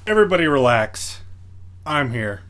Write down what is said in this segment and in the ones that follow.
Everybody relax. I'm here.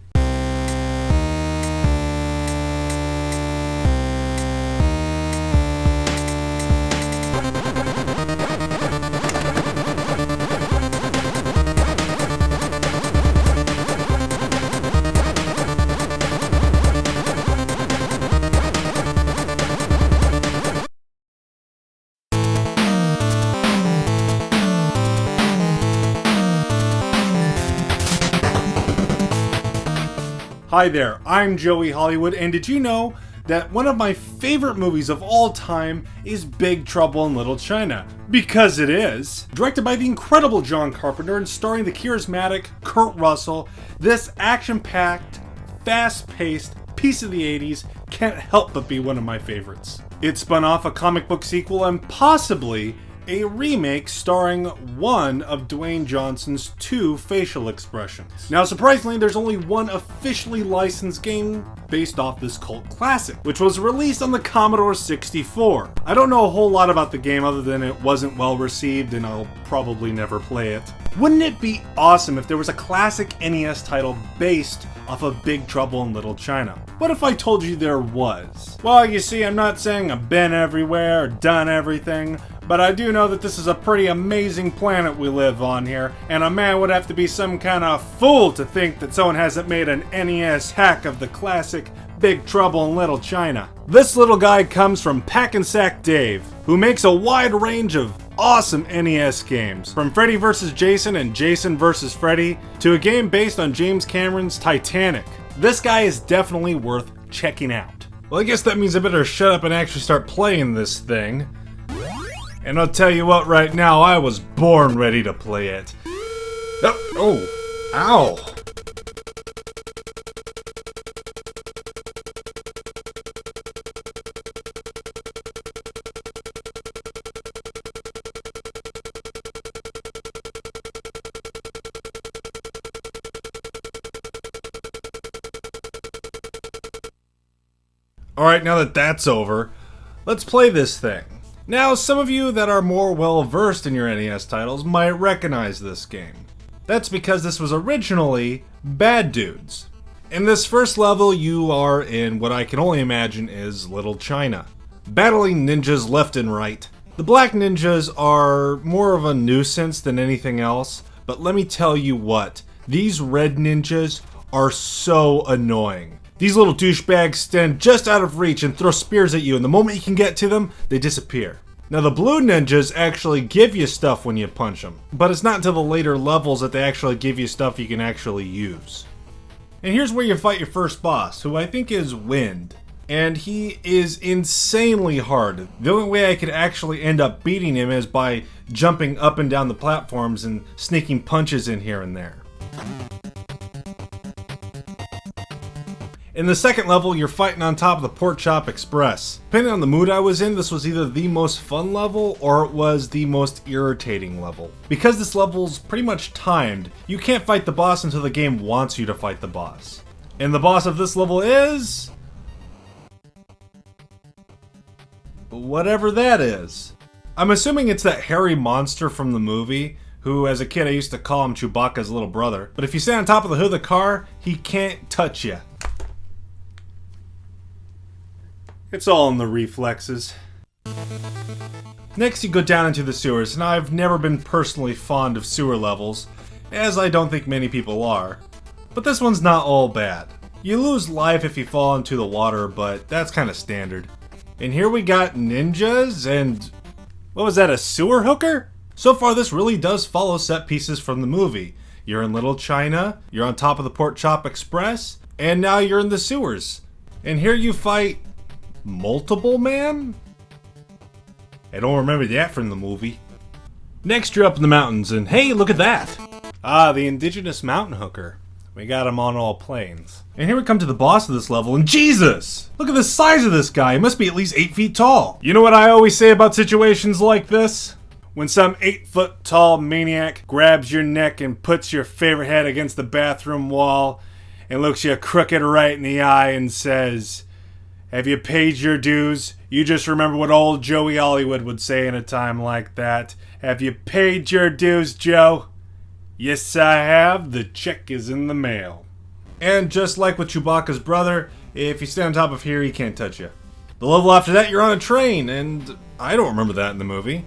Hi there, I'm Joey Hollywood, and did you know that one of my favorite movies of all time is Big Trouble in Little China? Because it is. Directed by the incredible John Carpenter and starring the charismatic Kurt Russell, this action-packed, fast-paced piece of the 80s can't help but be one of my favorites. It spun off a comic book sequel and possibly a remake starring one of Dwayne Johnson's two facial expressions. Now, surprisingly, there's only one officially licensed game based off this cult classic, which was released on the Commodore 64. I don't know a whole lot about the game other than it wasn't well received and I'll probably never play it. Wouldn't it be awesome if there was a classic NES title based off of Big Trouble in Little China? What if I told you there was? Well, you see, I'm not saying I've been everywhere or done everything, but I do know that this is a pretty amazing planet we live on here, and a man would have to be some kind of fool to think that someone hasn't made an NES hack of the classic Big Trouble in Little China. This little guy comes from Pacnsacdave, who makes a wide range of awesome NES games, from Freddy vs. Jason and Jason vs. Freddy, to a game based on James Cameron's Titanic. This guy is definitely worth checking out. Well, I guess that means I better shut up and actually start playing this thing. And I'll tell you what, right now, I was born ready to play it. Oh, ow. Alright, now that that's over, let's play this thing. Now, some of you that are more well-versed in your NES titles might recognize this game. That's because this was originally Bad Dudes. In this first level, you are in what I can only imagine is Little China, battling ninjas left and right. The black ninjas are more of a nuisance than anything else, but let me tell you what, these red ninjas are so annoying. These little douchebags stand just out of reach and throw spears at you, and the moment you can get to them, they disappear. Now, the blue ninjas actually give you stuff when you punch them, but it's not until the later levels that they actually give you stuff you can actually use. And here's where you fight your first boss, who I think is Wind. And he is insanely hard. The only way I could actually end up beating him is by jumping up and down the platforms and sneaking punches in here and there. In the second level, you're fighting on top of the Pork Chop Express. Depending on the mood I was in, this was either the most fun level or it was the most irritating level. Because this level's pretty much timed, you can't fight the boss until the game wants you to fight the boss. And the boss of this level is... whatever that is. I'm assuming it's that hairy monster from the movie, who as a kid I used to call him Chewbacca's little brother. But if you stand on top of the hood of the car, he can't touch you. It's all in the reflexes. Next you go down into the sewers, and I've never been personally fond of sewer levels, as I don't think many people are. But this one's not all bad. You lose life if you fall into the water, but that's kinda standard. And here we got ninjas and... what was that, a sewer hooker? So far this really does follow set pieces from the movie. You're in Little China, you're on top of the Pork Chop Express, and now you're in the sewers. And here you fight... Multiple Man? I don't remember that from the movie. Next you're up in the mountains and hey, look at that! Ah, the indigenous mountain hooker. We got him on all planes. And here we come to the boss of this level and Jesus! Look at the size of this guy, he must be at least 8 feet tall. You know what I always say about situations like this? When some 8-foot tall maniac grabs your neck and puts your favorite head against the bathroom wall and looks you crooked right in the eye and says, "Have you paid your dues?" You just remember what old Joey Hollywood would say in a time like that. Have you paid your dues, Joe? Yes, I have. The check is in the mail. And just like with Chewbacca's brother, if you stand on top of here, he can't touch you. The level after that, you're on a train, and I don't remember that in the movie.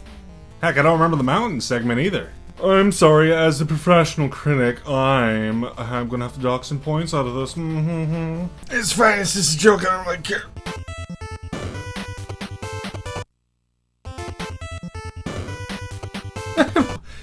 Heck, I don't remember the mountain segment either. I'm sorry, as a professional critic, I'm gonna have to dock some points out of this. It's fine, it's just a joke, I don't really care.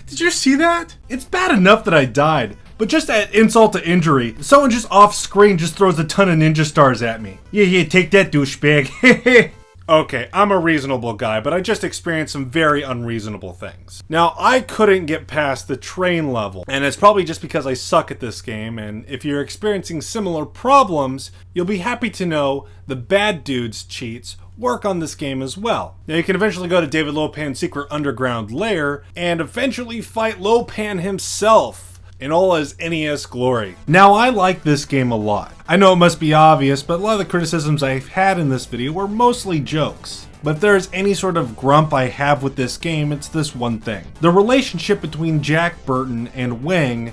Did you see that? It's bad enough that I died, but just to add insult to injury, someone just off screen just throws a ton of ninja stars at me. Yeah, take that, douchebag. Okay, I'm a reasonable guy, but I just experienced some very unreasonable things. Now, I couldn't get past the train level, and it's probably just because I suck at this game, and if you're experiencing similar problems, you'll be happy to know the bad dudes cheats work on this game as well. Now, you can eventually go to David Lopan's secret underground lair, and eventually fight Lopan himself in all his NES glory. Now, I like this game a lot. I know it must be obvious, but a lot of the criticisms I've had in this video were mostly jokes. But if there's any sort of grump I have with this game, it's this one thing. The relationship between Jack Burton and Wang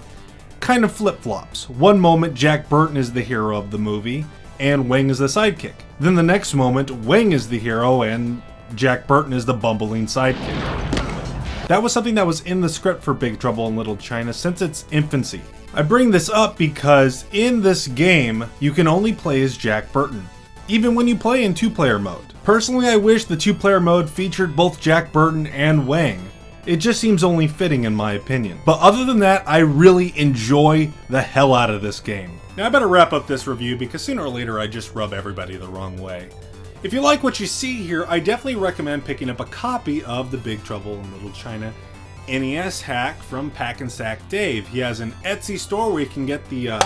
kind of flip-flops. One moment, Jack Burton is the hero of the movie, and Wang is the sidekick. Then the next moment, Wang is the hero, and Jack Burton is the bumbling sidekick. That was something that was in the script for Big Trouble in Little China since its infancy. I bring this up because in this game, you can only play as Jack Burton, even when you play in two-player mode. Personally, I wish the two-player mode featured both Jack Burton and Wang. It just seems only fitting in my opinion. But other than that, I really enjoy the hell out of this game. Now I better wrap up this review because sooner or later I just rub everybody the wrong way. If you like what you see here, I definitely recommend picking up a copy of the Big Trouble in Little China NES hack from Pacnsacdave. He has an Etsy store where you can get the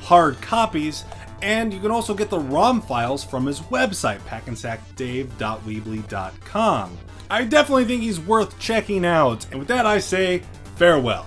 hard copies, and you can also get the ROM files from his website, pacnsacdave.weebly.com. I definitely think he's worth checking out, and with that I say, farewell.